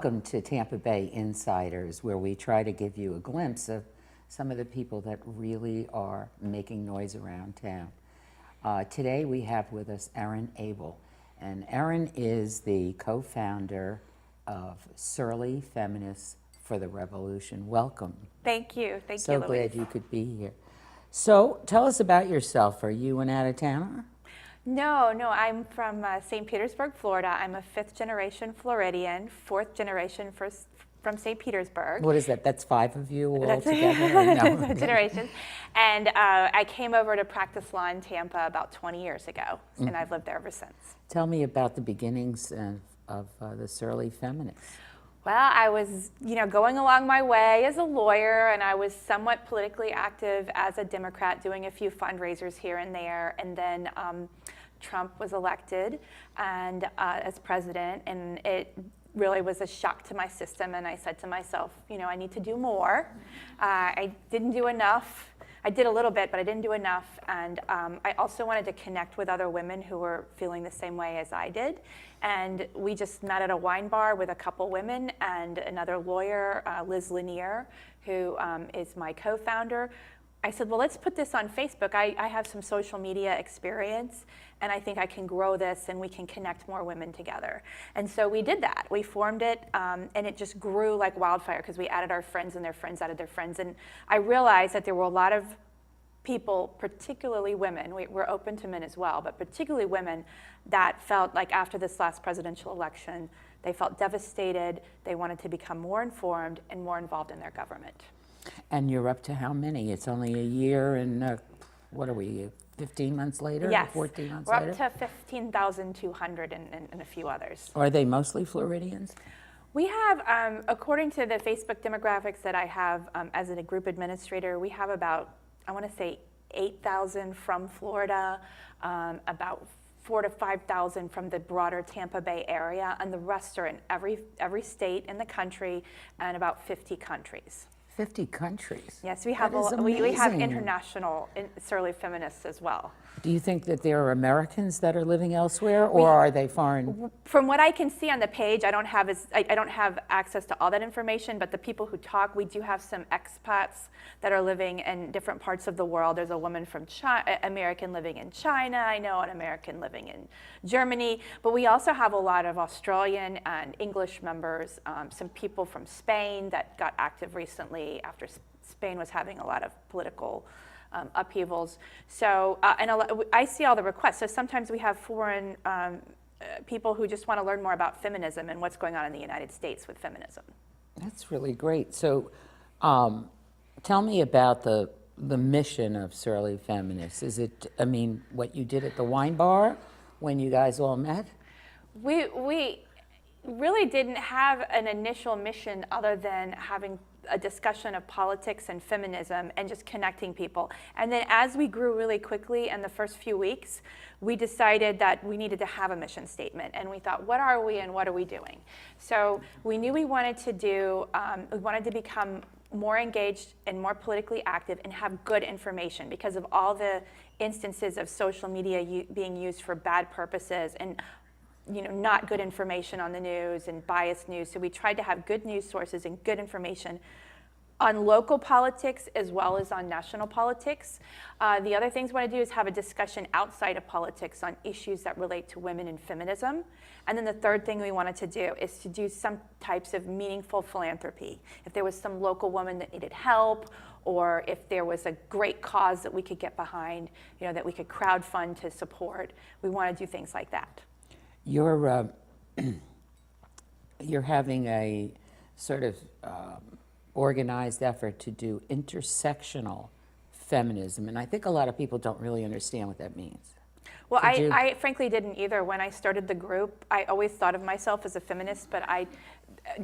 Welcome to Tampa Bay Insiders, where we try to give you a glimpse of some of the people that really are making noise around town. Today we have with us Abel, and Erin is the co-founder of Surly Feminists for the Revolution. Welcome. Thank you. Thank you, So Louise. glad you could be here. So tell us about yourself. Are you an out-of-towner? No, I'm from St. Petersburg, Florida. I'm a fifth-generation Floridian, fourth-generation from St. Petersburg. What is that? That's 5 of you all That's together? No. generations. And I came over to practice law in Tampa about 20 years ago, and I've lived there ever since. Tell me about the beginnings of the Surly Feminists. Well, I was, going along my way as a lawyer, and I was somewhat politically active as a Democrat, doing a few fundraisers here and there. And then Trump was elected and as president, and it really was a shock to my system. And I said to myself, I need to do more. I didn't do enough. I did a little bit, but I didn't do enough. And I also wanted to connect with other women who were feeling the same way as I did. And we just met at a wine bar with a couple women and another lawyer, Liz Lanier, who is my co-founder. I said, well, let's put this on Facebook. I have some social media experience, and I think I can grow this and we can connect more women together. And so we did that. We formed it, and it just grew like wildfire because we added our friends and their friends added their friends. And I realized that there were a lot of people, particularly women, we're open to men as well, but particularly women, that felt like after this last presidential election, they felt devastated. They wanted to become more informed and more involved in their government. And you're up to how many? It's only a year and, what are we, 15 months later? Yes, 14 months we're later? up to 15,200 and a few others. Are they mostly Floridians? We have, according to the Facebook demographics that I have as a group administrator, we have about, I want to say 8,000 from Florida, about 4,000 to 5,000 from the broader Tampa Bay area, and the rest are in every state in the country and about 50 countries. 50 countries? Yes, we have we have international Surly Feminists as well. Do you think that there are Americans that are living elsewhere, or are they foreign? From what I can see on the page, I don't have access to all that information, but the people who talk, we do have some expats that are living in different parts of the world. There's a woman from American living in China, I know, an American living in Germany, but we also have a lot of Australian and English members, some people from Spain that got active recently after Spain was having a lot of political upheavals. So, I see all the requests. So sometimes we have foreign people who just want to learn more about feminism and what's going on in the United States with feminism. That's really great. So tell me about the mission of Surly Feminists. Is it, what you did at the wine bar when you guys all met? We really didn't have an initial mission other than having a discussion of politics and feminism and just connecting people. And then as we grew really quickly in the first few weeks, we decided that we needed to have a mission statement. And we thought, what are we and what are we doing? So we knew we wanted to become more engaged and more politically active and have good information because of all the instances of social media being used for bad purposes and not good information on the news and biased news. So we tried to have good news sources and good information on local politics as well as on national politics. The other things we want to do is have a discussion outside of politics on issues that relate to women and feminism. And then the third thing we wanted to do is to do some types of meaningful philanthropy. If there was some local woman that needed help, or if there was a great cause that we could get behind, that we could crowdfund to support, we want to do things like that. You're having a sort of organized effort to do intersectional feminism, and I think a lot of people don't really understand what that means. Well, I frankly didn't either. When I started the group, I always thought of myself as a feminist, but I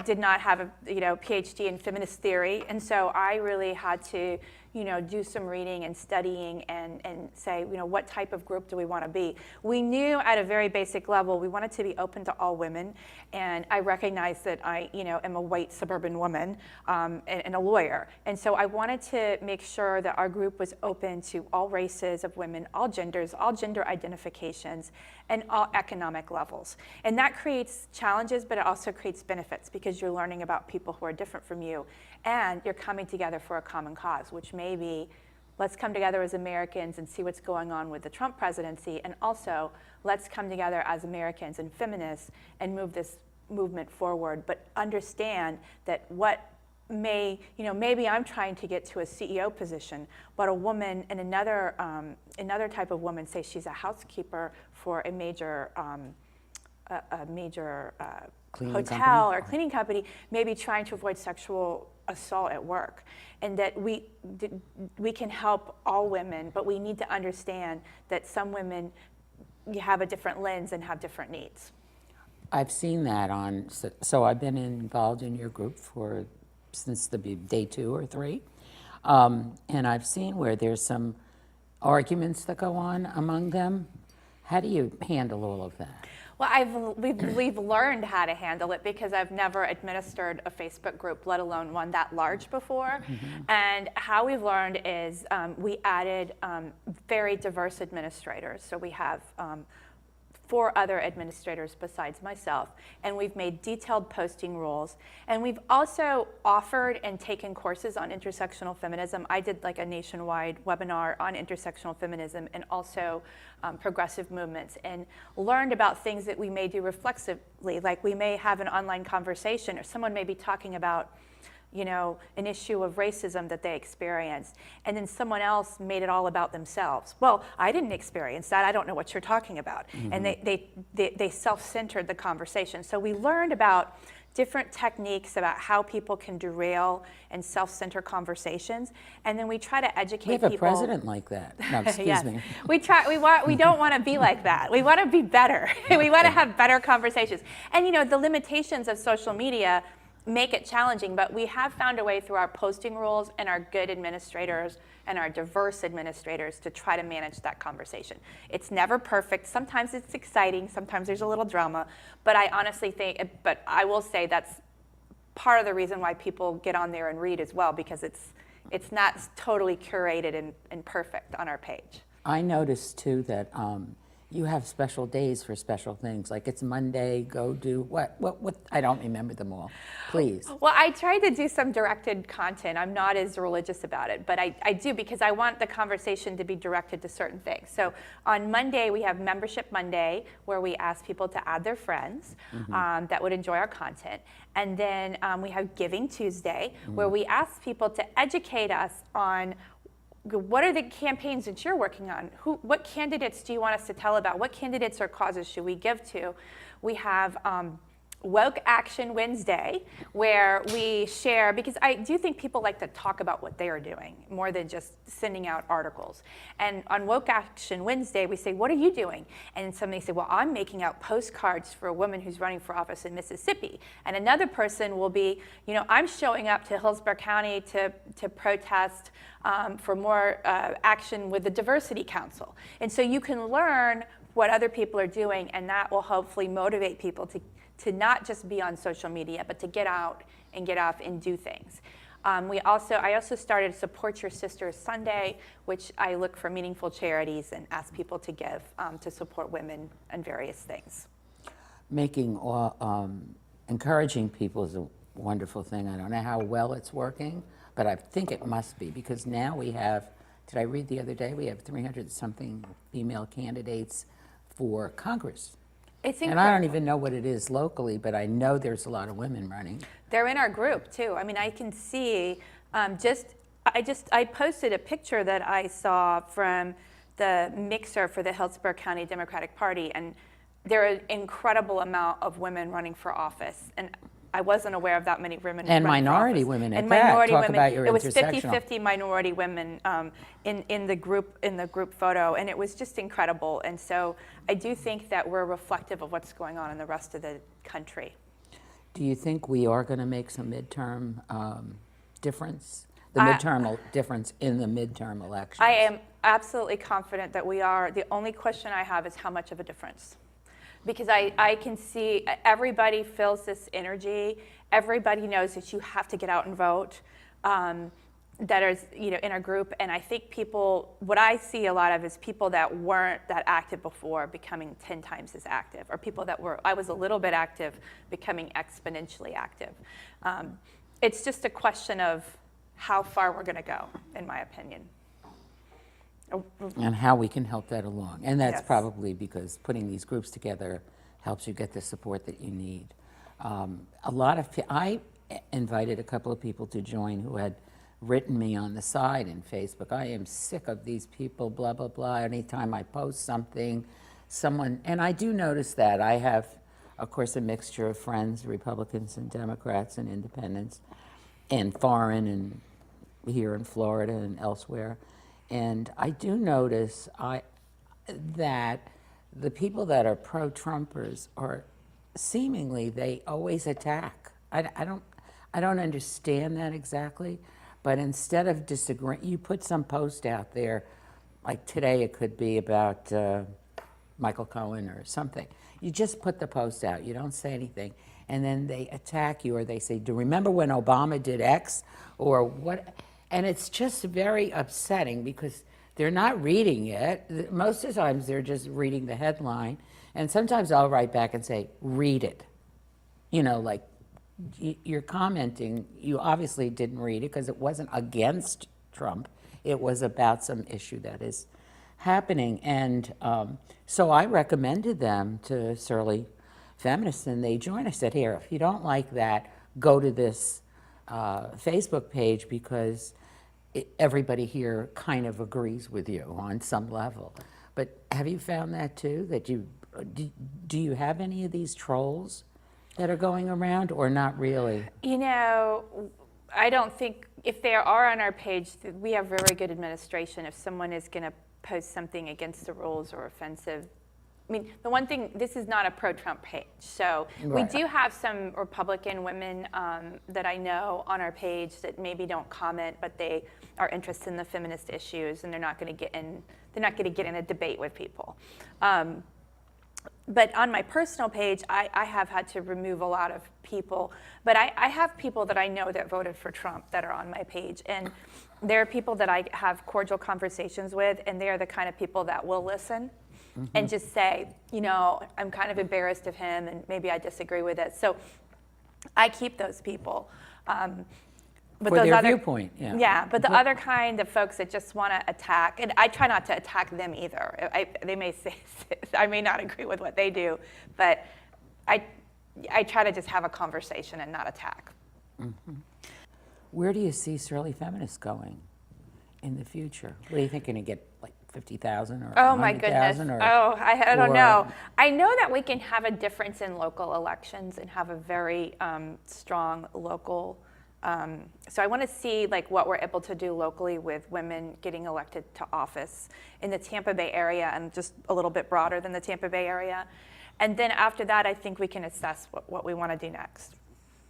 did not have a PhD in feminist theory, and so I really had to do some reading and studying and say, what type of group do we want to be? We knew at a very basic level we wanted to be open to all women, and I recognize that I, am a white suburban woman and a lawyer, and so I wanted to make sure that our group was open to all races of women, all genders, all gender identifications, and all economic levels. And that creates challenges, but it also creates benefits because you're learning about people who are different from you, and you're coming together for a common cause, which may be, let's come together as Americans and see what's going on with the Trump presidency, and also let's come together as Americans and feminists and move this movement forward, but understand that maybe I'm trying to get to a CEO position, but a woman and another type of woman, say she's a housekeeper for a major hotel or cleaning company, maybe trying to avoid sexual assault at work, and that we can help all women, but we need to understand that some women have a different lens and have different needs. I've seen that so I've been involved in your group since the day 2 or 3, and I've seen where there's some arguments that go on among them. How do you handle all of that? Well, we've learned how to handle it because I've never administered a Facebook group, let alone one that large before. Mm-hmm. And how we've learned is we added very diverse administrators. So we have 4 other administrators besides myself, and we've made detailed posting rules. And we've also offered and taken courses on intersectional feminism. I did like a nationwide webinar on intersectional feminism and also progressive movements, and learned about things that we may do reflexively, like we may have an online conversation, or someone may be talking about an issue of racism that they experienced, and then someone else made it all about themselves. Well, I didn't experience that. I don't know what you're talking about. Mm-hmm. And they self-centered the conversation. So we learned about different techniques about how people can derail and self-center conversations, and then we try to educate people. We have a president like that. No, excuse me. We don't want to be like that. We want to be better. We want to have better conversations. And the limitations of social media make it challenging, but we have found a way through our posting rules and our good administrators and our diverse administrators to try to manage that conversation. It's never perfect. Sometimes it's exciting. Sometimes there's a little drama. But I honestly but I will say that's part of the reason why people get on there and read as well, because it's not totally curated and perfect on our page. I noticed too that you have special days for special things, like it's Monday, go do what? I don't remember them all. Please. Well, I tried to do some directed content. I'm not as religious about it, but I do, because I want the conversation to be directed to certain things. So on Monday, we have Membership Monday, where we ask people to add their friends that would enjoy our content. And then we have Giving Tuesday, where we ask people to educate us on what are the campaigns that you're working on? What candidates do you want us to tell about? What candidates or causes should we give to? We have Woke Action Wednesday, where we share, because I do think people like to talk about what they are doing more than just sending out articles. And on Woke Action Wednesday, we say, what are you doing? And somebody say, well, I'm making out postcards for a woman who's running for office in Mississippi. And another person will be, I'm showing up to Hillsborough County to protest for more action with the Diversity Council. And so you can learn what other people are doing, and that will hopefully motivate people to not just be on social media, but to get out and get off and do things. I also started Support Your Sisters Sunday, which I look for meaningful charities and ask people to give to support women and various things. Encouraging people is a wonderful thing. I don't know how well it's working, but I think it must be, because now we have, did I read the other day, we have 300-something female candidates for Congress. It's incredible. And I don't even know what it is locally, but I know there's a lot of women running. They're in our group too. I mean, I can see, I posted a picture that I saw from the mixer for the Hillsborough County Democratic Party, and there are an incredible amount of women running for office. And I wasn't aware of that many women. And minority women at and that. Minority Talk women. about your It was intersectional. 50-50 minority women in the group photo, and it was just incredible. And so I do think that we're reflective of what's going on in the rest of the country. Do you think we are going to make some midterm difference? the midterm difference in the midterm elections? I am absolutely confident that we are. The only question I have is how much of a difference. Because I can see everybody feels this energy. Everybody knows that you have to get out and vote. That is, in a group, and I think people, what I see a lot of is people that weren't that active before becoming 10 times as active, or people that I was a little bit active becoming exponentially active. It's just a question of how far we're gonna go, in my opinion. And how we can help that along. And that's Yes. probably because putting these groups together helps you get the support that you need. I invited a couple of people to join who had written me on the side in Facebook. I am sick of these people, blah, blah, blah. Anytime I post something, and I do notice that. I have, of course, a mixture of friends, Republicans and Democrats and independents, and foreign and here in Florida and elsewhere. And I do notice that the people that are pro-Trumpers are seemingly, they always attack. I don't understand that exactly. But instead of disagreeing, you put some post out there, like today it could be about Michael Cohen or something. You just put the post out, you don't say anything, and then they attack you or they say, do you remember when Obama did X or what? And it's just very upsetting because they're not reading it. Most of the times they're just reading the headline. And sometimes I'll write back and say, read it. Like, you're commenting, you obviously didn't read it because it wasn't against Trump. It was about some issue that is happening. And so I recommended them to Surly Feminists, and they joined. I said, here, if you don't like that, go to this Facebook page because everybody here kind of agrees with you on some level. But have you found that too? That do you have any of these trolls that are going around, or not really? I don't think, if they are on our page, we have very good administration. If someone is going to post something against the rules or offensive, the one thing, this is not a pro-Trump page, so Right. We do have some Republican women that I know on our page that maybe don't comment, but they are interested in the feminist issues, and they're not going to get in a debate with people. But on my personal page, I have had to remove a lot of people. But I have people that I know that voted for Trump that are on my page. And there are people that I have cordial conversations with, and they are the kind of people that will listen and just say, I'm kind of embarrassed of him, and maybe I disagree with it. So I keep those people. But For those their viewpoint, yeah. Yeah, but the other kind of folks that just want to attack, and I try not to attack them either. They may say, I may not agree with what they do, but I try to just have a conversation and not attack. Mm-hmm. Where do you see Surly Feminists going in the future? What do you think, going to get like 50,000 or 100,000? Oh my goodness. I don't know. I know that we can have a difference in local elections and have a very strong local. So I want to see what we're able to do locally with women getting elected to office in the Tampa Bay area and just a little bit broader than the Tampa Bay area. And then after that, I think we can assess what we want to do next.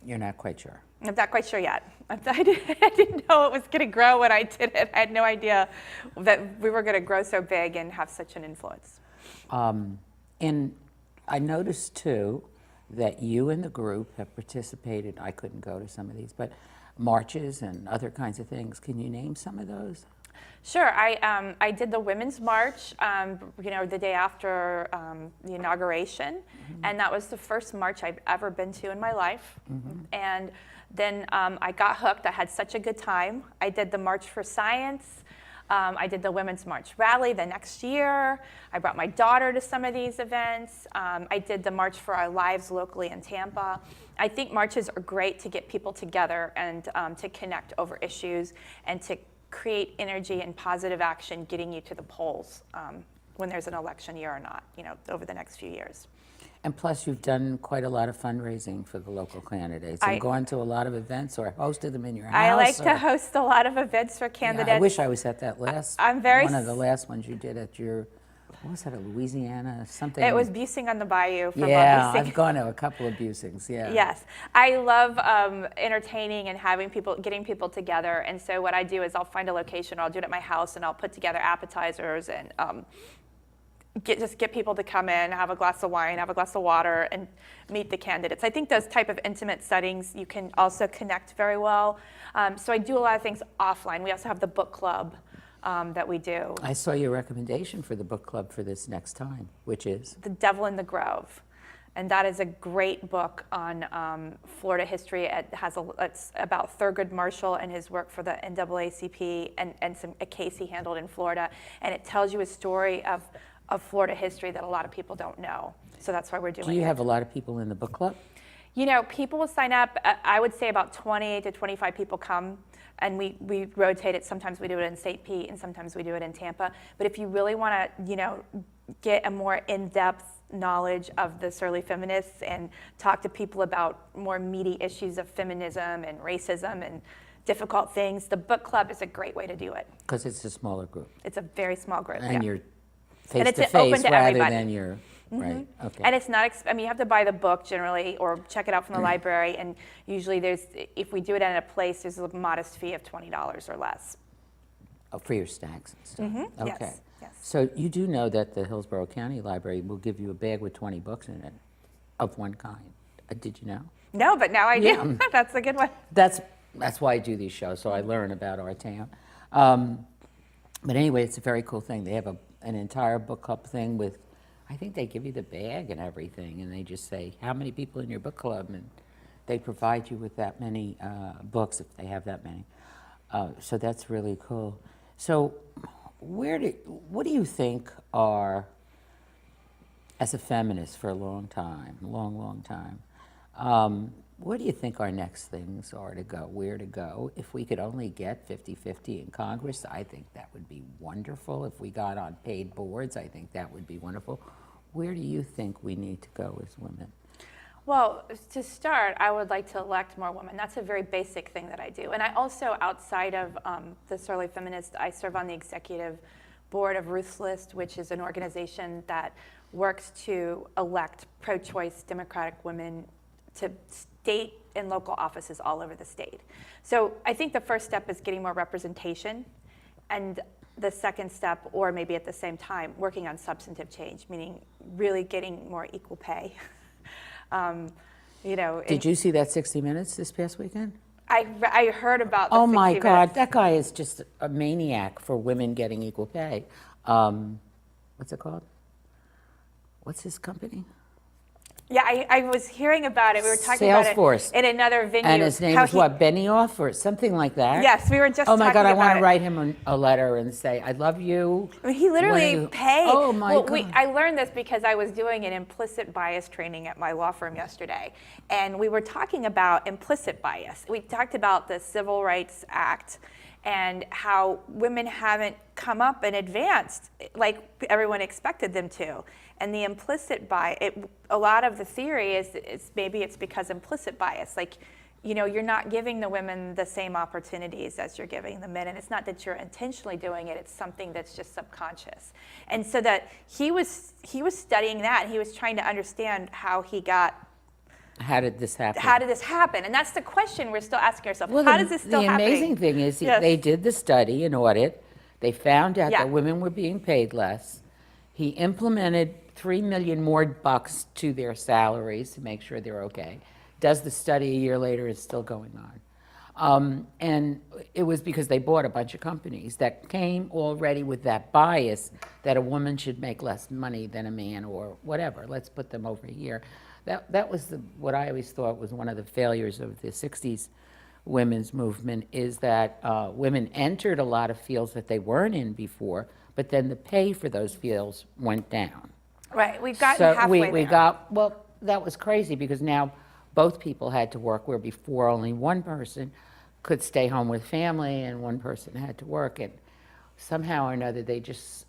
You're not quite sure? I'm not quite sure yet. I didn't know it was going to grow when I did it. I had no idea that we were going to grow so big and have such an influence. And I noticed too that you and the group have participated, I couldn't go to some of these, but marches and other kinds of things. Can you name some of those? Sure. I did the Women's March, the day after the inauguration, and that was the first march I've ever been to in my life. And then I got hooked. I had such a good time. I did the March for Science. I did the Women's March rally the next year. I brought my daughter to some of these events. I did the March for Our Lives locally in Tampa. I think marches are great to get people together and to connect over issues and to create energy and positive action getting you to the polls when there's an election year or not, over the next few years. And plus, you've done quite a lot of fundraising for the local candidates and gone to a lot of events or hosted them in your house. I like to host a lot of events for candidates. Yeah, I wish I was at that last. I'm very one of the last ones you did at your what was that, a Louisiana, something? It was Busing on the Bayou from Yeah, Busing. I've gone to a couple of Busings, yeah. Yes, I love entertaining and having people, getting people together. And so what I do is I'll find a location, or I'll do it at my house, and I'll put together appetizers and just get people to come in, have a glass of wine, have a glass of water, and meet the candidates. I think those type of intimate settings, you can also connect very well. So I do a lot of things offline. We also have the book club that we do. I saw your recommendation for the book club for this next time, which is? The Devil in the Grove. And that is a great book on Florida history. It's about Thurgood Marshall and his work for the NAACP and a case he handled in Florida. And it tells you a story of Florida history that a lot of people don't know. So that's why we're doing it. Do you have a lot of people in the book club? You know, people will sign up. I would say about 20 to 25 people come, and we rotate it. Sometimes we do it in St. Pete, and sometimes we do it in Tampa. But if you really want to, get a more in-depth knowledge of the surly feminists and talk to people about more meaty issues of feminism and racism and difficult things, the book club is a great way to do it. Because it's a smaller group. It's a very small group. And yeah. you're And it's face-to-face open to rather everybody. than you're, right, okay. And it's not, you have to buy the book generally or check it out from the library. And usually if we do it at a place, there's a modest fee of $20 or less. Oh, for your stacks and stuff? Okay. Yes, yes. So you do know that the Hillsborough County Library will give you a bag with 20 books in it of one kind. Did you know? No, but now I do. Yeah. That's a good one. That's why I do these shows, so I learn about our town. But anyway, it's a very cool thing. They have an entire book club thing with, I think they give you the bag and everything, and they just say, how many people in your book club? And they provide you with that many books, if they have that many. So that's really cool. So what do you think are, as a feminist for a long time, long time, what do you think our next things are to go, where to go? If we could only get 50-50 in Congress, I think that would be wonderful. If we got on paid boards, I think that would be wonderful. Where do you think we need to go as women? Well, to start, I would like to elect more women. That's a very basic thing that I do. And I also, outside of the Surly Feminist, I serve on the executive board of Ruth's List, which is an organization that works to elect pro-choice Democratic women to state and local offices all over the state. So I think the first step is getting more representation, and the second step, or maybe at the same time, working on substantive change, meaning really getting more equal pay. Did you see that 60 Minutes this past weekend? I heard about the Oh my 60 God, Minutes. that guy is just a maniac for women getting equal pay. What's it called? What's his company? Yeah, I was hearing about it. We were talking Salesforce. about it in another venue. And his name how is what, Benioff or something like that? Yes, we were just Oh my God, talking I want about to it. write him a letter and say, I love you. I mean, he What are literally you- paid. Oh my God. I learned this because I was doing an implicit bias training at my law firm yesterday, and we were talking about implicit bias. We talked about the Civil Rights Act and how women haven't come up and advanced like everyone expected them to. And the implicit bias, a lot of the theory is maybe it's because implicit bias, like, you're not giving the women the same opportunities as you're giving the men. And it's not that you're intentionally doing it, it's something that's just subconscious. And so that he was studying that, and he was trying to understand how did this happen? how did this happen? And that's the question we're still asking ourselves. How does this still happen? The amazing thing is Yes. they did the study and audit. They found out Yeah. that women were being paid less. He implemented $3 million more bucks to their salaries to make sure they're okay. Does the study a year later, it's still going on. And it was because they bought a bunch of companies that came already with that bias that a woman should make less money than a man or whatever. Let's put them over here. That was what I always thought was one of the failures of the 60s women's movement, is that women entered a lot of fields that they weren't in before, but then the pay for those fields went down. Right, we've gotten So halfway we there. got, well, that was crazy because now both people had to work, where before only one person could stay home with family and one person had to work. And somehow or another, they just,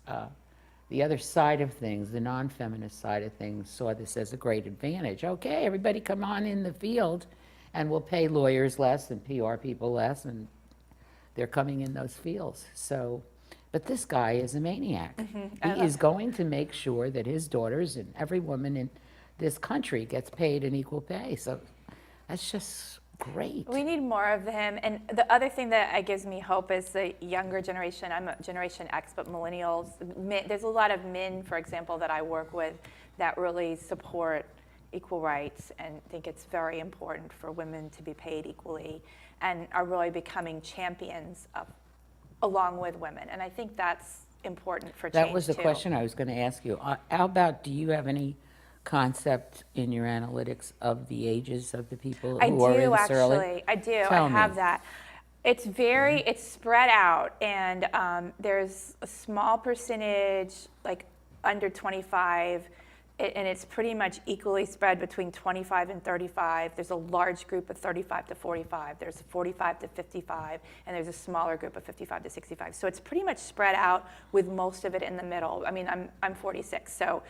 the other side of things, the non-feminist side of things, saw this as a great advantage. Okay, everybody come on in the field and we'll pay lawyers less and PR people less, and they're coming in those fields. So But this guy is a maniac. He is going to make sure that his daughters and every woman in this country gets paid an equal pay. So that's just great. We need more of him. And the other thing that gives me hope is the younger generation. I'm a Generation X, but millennials. There's a lot of men, for example, that I work with that really support equal rights and think it's very important for women to be paid equally and are really becoming champions along with women. And I think that's important for change, That was the too. question I was going to ask you. How about, do you have any concept in your analytics of the ages of the people who are in this early? Actually. I do. Tell I have me. that. It's very, it's spread out, and there's a small percentage, like under 25, and it's pretty much equally spread between 25 and 35. There's a large group of 35 to 45. There's 45 to 55, and there's a smaller group of 55 to 65. So it's pretty much spread out with most of it in the middle. I mean, I'm 46, so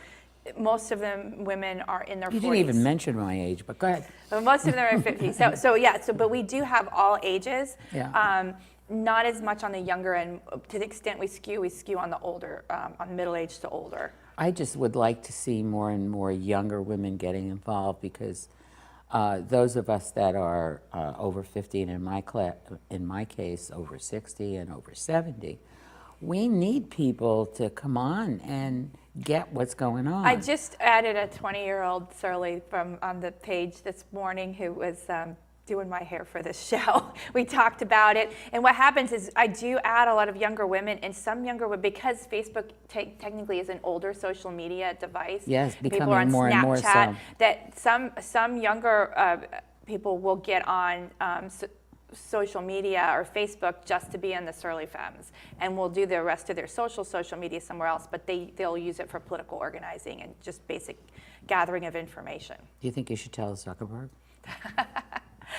most of them women are in their 40s. You didn't even mention my age, but go ahead. But most of them are 50. But we do have all ages. Yeah. Not as much on the younger end. To the extent we skew on the older, on middle age to older. I just would like to see more and more younger women getting involved, because those of us that are over 50, and in my case, over 60 and over 70, we need people to come on and get what's going on. I just added a 20-year-old Surly on the page this morning who was doing my hair for this show. We talked about it, and what happens is I do add a lot of younger women, and some younger women, because Facebook technically is an older social media device. Yes, people are on becoming more Snapchat, and more so. that some younger people will get on social media or Facebook just to be in the Surly Femmes, and will do the rest of their social media somewhere else, but they'll use it for political organizing and just basic gathering of information. Do you think you should tell Zuckerberg?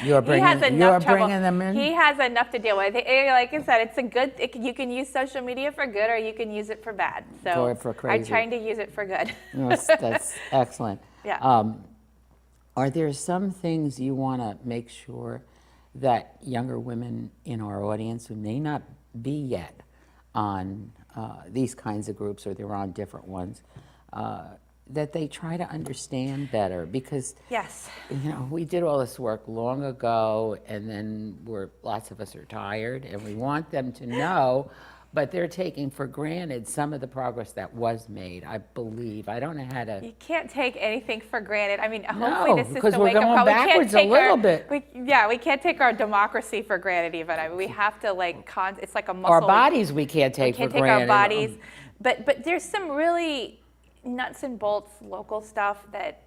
You're bringing them in? He has enough to deal with. Like I said, you can use social media for good, or you can use it for bad. So Or for crazy. I'm trying to use it for good. That's excellent. Yeah. Are there some things you want to make sure that younger women in our audience who may not be yet on these kinds of groups, or they're on different ones, that they try to understand better? Because yes, we did all this work long ago, and then lots of us are tired, and we want them to know, but they're taking for granted some of the progress that was made, I believe. I don't know how to. you can't take anything for granted. I mean, No, hopefully this is because the we're wake-up going call. backwards a little bit. We can't take our democracy for granted even. I mean, we have to it's like a muscle. Our bodies we can't take We for can't take granted. our bodies, but there's some really nuts and bolts local stuff that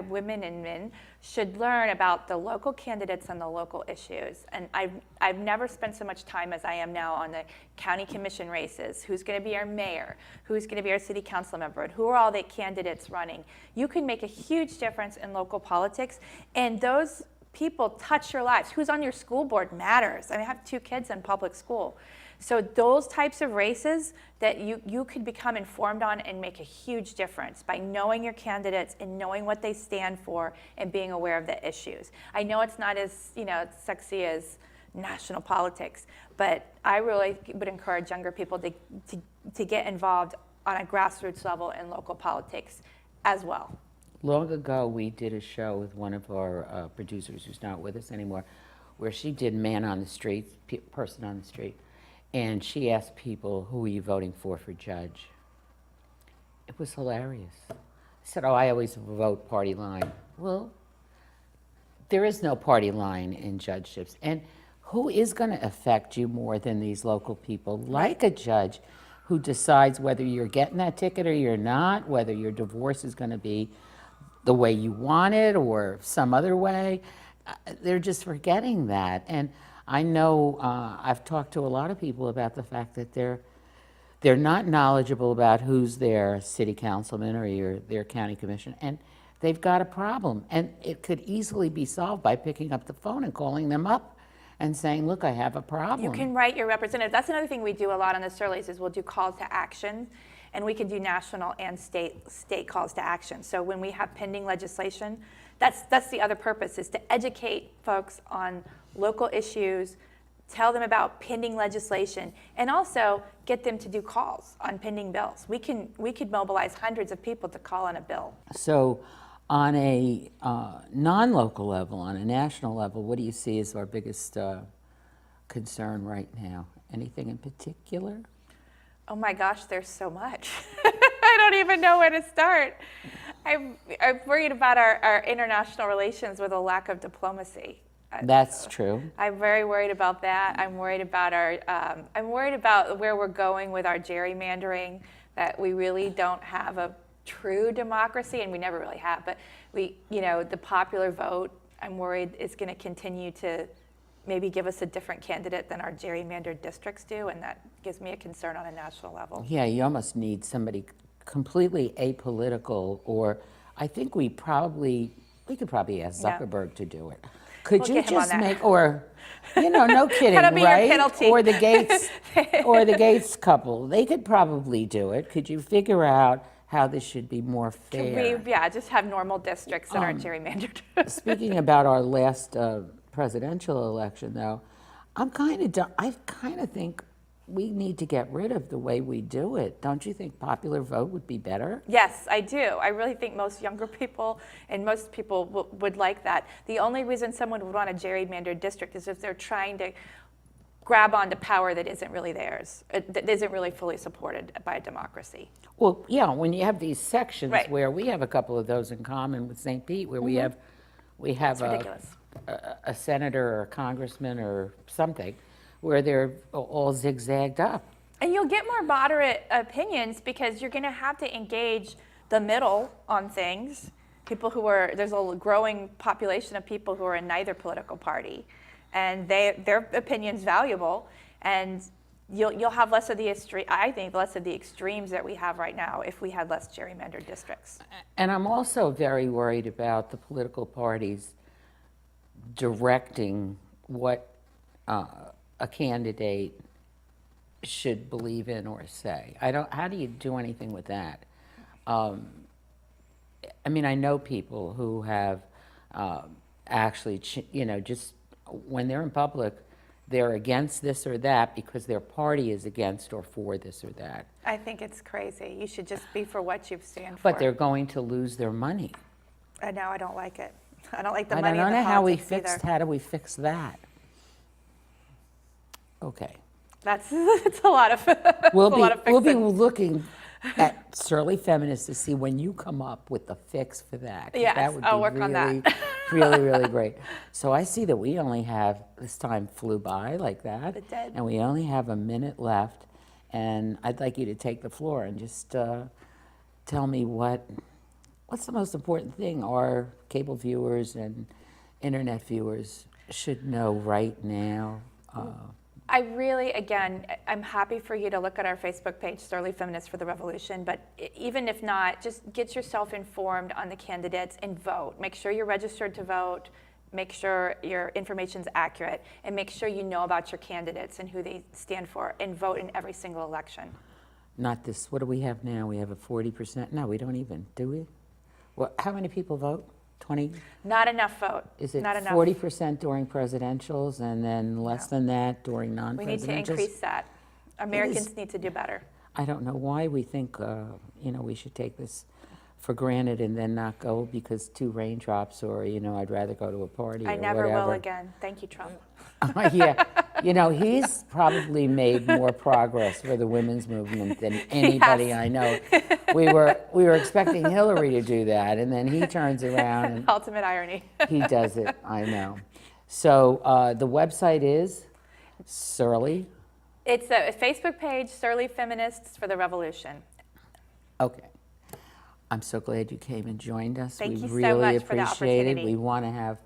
women and men should learn about the local candidates and the local issues. And I've never spent so much time as I am now on the county commission races. Who's going to be our mayor? Who's going to be our city council member? And who are all the candidates running? You can make a huge difference in local politics, and those people touch your lives. Who's on your school board matters. I mean, I have 2 kids in public school. So those types of races that you could become informed on and make a huge difference by knowing your candidates and knowing what they stand for and being aware of the issues. I know it's not as sexy as national politics, but I really would encourage younger people to get involved on a grassroots level in local politics as well. Long ago, we did a show with one of our producers who's not with us anymore, where she did man on the street, person on the street. And she asked people, who are you voting for judge? It was hilarious. I said, I always vote party line. Well, there is no party line in judgeships. And who is going to affect you more than these local people, like a judge who decides whether you're getting that ticket or you're not, whether your divorce is going to be the way you want it or some other way? They're just forgetting that. And I know I've talked to a lot of people about the fact that they're not knowledgeable about who's their city councilman or their county commission, and they've got a problem. And it could easily be solved by picking up the phone and calling them up and saying, look, I have a problem. You can write your representative. That's another thing we do a lot on the Surleys is we'll do calls to action, and we can do national and state calls to action. So when we have pending legislation, that's the other purpose, is to educate folks on local issues, tell them about pending legislation, and also get them to do calls on pending bills. We could mobilize hundreds of people to call on a bill. So on a non-local level, on a national level, what do you see as our biggest concern right now? Anything in particular? Oh my gosh, there's so much. I don't even know where to start. I'm worried about our international relations with a lack of diplomacy. That's true. I'm very worried about that. I'm worried about I'm worried about where we're going with our gerrymandering, that we really don't have a true democracy, and we never really have, but the popular vote, I'm worried is going to continue to maybe give us a different candidate than our gerrymandered districts do, and that gives me a concern on a national level. Yeah, you almost need somebody completely apolitical, or I think we could probably ask Zuckerberg to do it. Could you just make, or, no kidding, That'll be right? your penalty. Or the Gates couple, they could probably do it. Could you figure out how this should be more fair? Could we, just have normal districts that aren't gerrymandered. Speaking about our last presidential election, though, I kind of think we need to get rid of the way we do it. Don't you think popular vote would be better? Yes, I do. I really think most younger people and most people would like that. The only reason someone would want a gerrymandered district is if they're trying to grab onto power that isn't really theirs, that isn't really fully supported by a democracy. Well, yeah, when you have these sections Right. where we have a couple of those in common with St. Pete, where we have It's ridiculous. a senator or a congressman or something, where they're all zigzagged up. And you'll get more moderate opinions because you're going to have to engage the middle on things. There's a growing population of people who are in neither political party, and their opinion's valuable, and you'll have less of the extremes that we have right now if we had less gerrymandered districts. And I'm also very worried about the political parties directing what a candidate should believe in or say. How do you do anything with that? I mean, I know people who have actually, just when they're in public, they're against this or that because their party is against or for this or that. I think it's crazy. You should just be for what you stand for. But they're going to lose their money. And now I don't like it. I don't like the I money don't in the know how politics do we fix that? Okay. It's a lot of We'll fixing. be looking at Surly Feminists to see when you come up with the fix for that. 'Cause Yes, that would I'll be work on that. really, really great. So I see that we only have, this time flew by like that. It did. And we only have a minute left. And I'd like you to take the floor and just tell me what's the most important thing our cable viewers and internet viewers should know right now. I'm happy for you to look at our Facebook page, Surly Feminists for the Revolution, but even if not, just get yourself informed on the candidates and vote. Make sure you're registered to vote, make sure your information's accurate, and make sure you know about your candidates and who they stand for, and vote in every single election. Not this, what do we have now? We have a 40%? No, we don't even, do we? Well, how many people vote? 20? Not enough vote. Is it Not enough. 40% during presidentials and then less than that during non-presidentials? We need to increase that. Americans need to do better. I don't know why we think, we should take this for granted and then not go because 2 raindrops or, I'd rather go to a party or I never whatever. will again. Thank you, Trump. Yeah, he's probably made more progress for the women's movement than anybody I know. We were expecting Hillary to do that, and then he turns around and Ultimate irony. he does it. I know. So the website is Surly. It's a Facebook page, Surly Feminists for the Revolution. Okay. I'm so glad you came and joined us. Thank you so really much for the appreciate it. opportunity. We want to have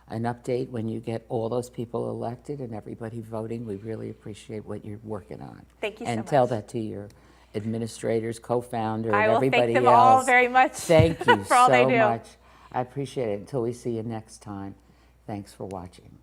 an update when you get all those people elected and everybody voting. We really appreciate what you're working on. Thank you so much. And tell that to your administrators, co-founder, I and will everybody thank them else. all very much Thank you for all they so do. much. I appreciate it. Until we see you next time, thanks for watching.